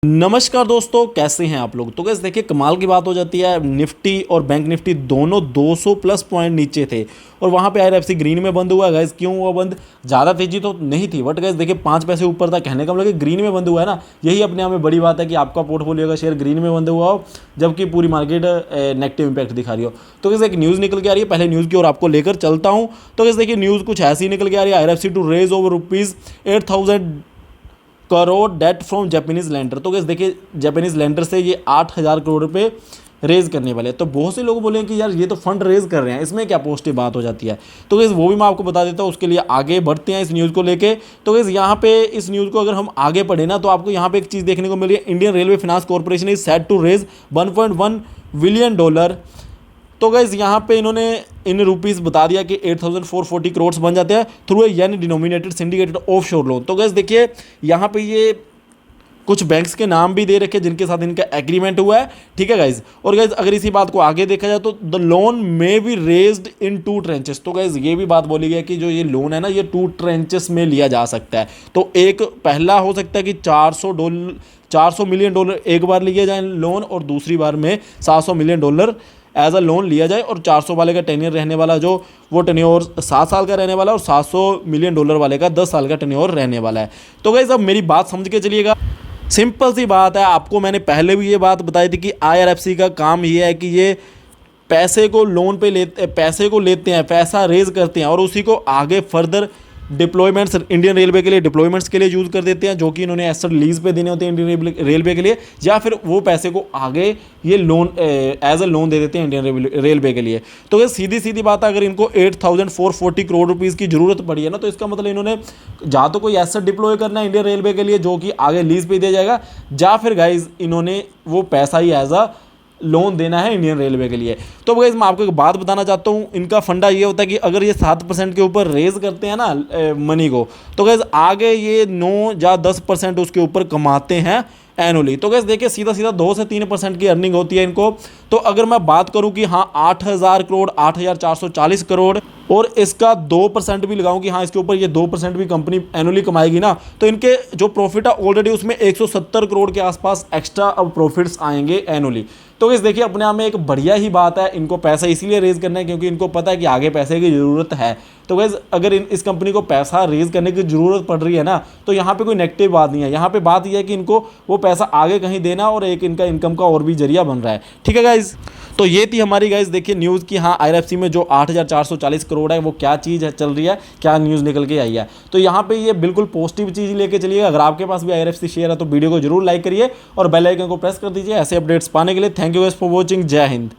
नमस्कार दोस्तों, कैसे हैं आप लोग। तो गैस देखिए, कमाल की बात हो जाती है। निफ्टी और बैंक निफ्टी दोनों 200 प्लस पॉइंट नीचे थे और वहाँ पे आईआरएफसी ग्रीन में बंद हुआ। गैस क्यों हुआ बंद? ज़्यादा तेजी तो नहीं थी, बट गैस देखिए 5 पैसे ऊपर था। कहने का मतलब कि ग्रीन में बंद हुआ है ना, यही अपने आप में बड़ी बात है कि आपका पोर्टफोलियो का शेयर ग्रीन में बंद हुआ हो जबकि पूरी मार्केट नेगेटिव इंपैक्ट दिखा रही हो। तो गैस एक न्यूज़ निकल के आ रही है, पहले न्यूज़ की ओर आपको लेकर चलता हूँ। तो गैस देखिए, न्यूज़ कुछ ऐसी निकल के आ रही है। IRFC to raise over ₹8,000 crore debt from Japanese lender. तो गैस देखिए, जापानीज लैंडर से ये 8,000 करोड़ रुपए रेज करने वाले हैं। तो बहुत से लोग बोले कि यार ये तो फंड रेज कर रहे हैं, इसमें क्या पॉजिटिव बात हो जाती है। तो गैस वो भी मैं आपको बता देता हूँ, उसके लिए आगे बढ़ते हैं इस न्यूज़ को लेके। तो गैस यहाँ पे इस न्यूज़ को अगर हम आगे पढ़े ना, तो आपको यहाँ पे एक चीज़ देखने को मिल रही है। Indian Railway Finance Corporation is set to raise $1.1 billion. तो गैस यहाँ पे इन्होंने इन रुपीज़ बता दिया कि 8,440 करोड़ बन जाते हैं through a yen denominated syndicated offshore loan. तो गैस देखिए, यहाँ पे ये कुछ बैंक्स के नाम भी दे रखे जिनके साथ इनका एग्रीमेंट हुआ है, ठीक है गाइज। और गाइज अगर इसी बात को आगे देखा जाए तो द लोन में बी रेज्ड इन 2 ट्रेंचेस। तो गाइज ये भी बात बोली गई है कि जो ये लोन है ना, ये 2 ट्रेंचेस में लिया जा सकता है। तो एक पहला हो सकता है कि $400 मिलियन एक बार लिया जाए लोन, और दूसरी बार में $700 मिलियन एज अ लोन लिया जाए। और 400 वाले का टेन्योर रहने वाला, जो वो टेन्योर 7 साल का रहने वाला, और $700 मिलियन वाले का 10 साल का टेन्योर रहने वाला है। तो गाइस अब मेरी बात समझ के चलिएगा, सिंपल सी बात है। आपको मैंने पहले भी ये बात बताई थी कि आईआरएफसी का काम ये है कि ये पैसे को लोन पे पैसे को लेते हैं, पैसा रेज करते हैं और उसी को आगे फर्दर डिप्लॉयमेंट्स इंडियन रेलवे के लिए डिप्लॉयमेंट्स के लिए यूज़ कर देते हैं, जो कि इन्होंने एसेट लीज पे देने होते हैं इंडियन रेलवे के लिए, या फिर वो पैसे को आगे ये लोन एज अ लोन दे देते हैं इंडियन रेलवे के लिए। तो ये सीधी सीधी बात है, अगर इनको 8,440 करोड़ रुपीज़ की ज़रूरत पड़ी है ना, तो इसका मतलब इन्होंने या तो कोई एसेट डिप्लॉय करना है इंडियन रेलवे के लिए जो कि आगे लीज पे दिया जाएगा, या फिर गाइज इन्होंने वो पैसा ही एज अ लोन देना है इंडियन रेलवे के लिए। तो गाइस मैं आपको एक बात बताना चाहता हूँ, इनका फंडा ये होता है कि अगर ये 7% के ऊपर रेज करते हैं ना मनी को, तो गाइस आगे ये 9 या 10% उसके ऊपर कमाते हैं एनुअली। तो गाइस देखिए, सीधा सीधा 2 से 3% की अर्निंग होती है इनको। तो अगर मैं बात करूं कि हाँ 8,000 करोड़ 8,440 करोड़ और इसका 2% भी लगाऊं कि हाँ इसके ऊपर ये 2% भी कंपनी एनुअली कमाएगी ना, तो इनके जो प्रॉफिट है ऑलरेडी उसमें 170 करोड़ के आसपास एक्स्ट्रा अब प्रॉफिट्स आएंगे एनुअली। तो इस देखिए, अपने आप में एक बढ़िया ही बात है। इनको पैसा इसीलिए रेज करना है क्योंकि इनको पता है कि आगे पैसे की ज़रूरत है। तो गैस अगर इस कंपनी को पैसा रेज करने की ज़रूरत पड़ रही है ना, तो यहाँ पे कोई नेगेटिव बात नहीं है। यहाँ पे बात यह है कि इनको वो पैसा आगे कहीं देना और एक इनका इनकम का और भी जरिया बन रहा है, ठीक है गाइज। तो ये थी हमारी गाइज देखिए न्यूज़ की हाँ आईआरएफसी में जो 8,440 करोड़ है वो क्या चीज़ है चल रही है, क्या न्यूज़ निकल के आई है। तो यहाँ पे ये बिल्कुल पॉजिटिव चीज़ लेके चलिएगा। अगर आपके पास भी आईआरएफसी शेयर है तो वीडियो को जरूर लाइक करिए और बेल आइकन को प्रेस कर दीजिए ऐसे अपडेट्स पाने के लिए। Thank you guys for watching. जय हिंद।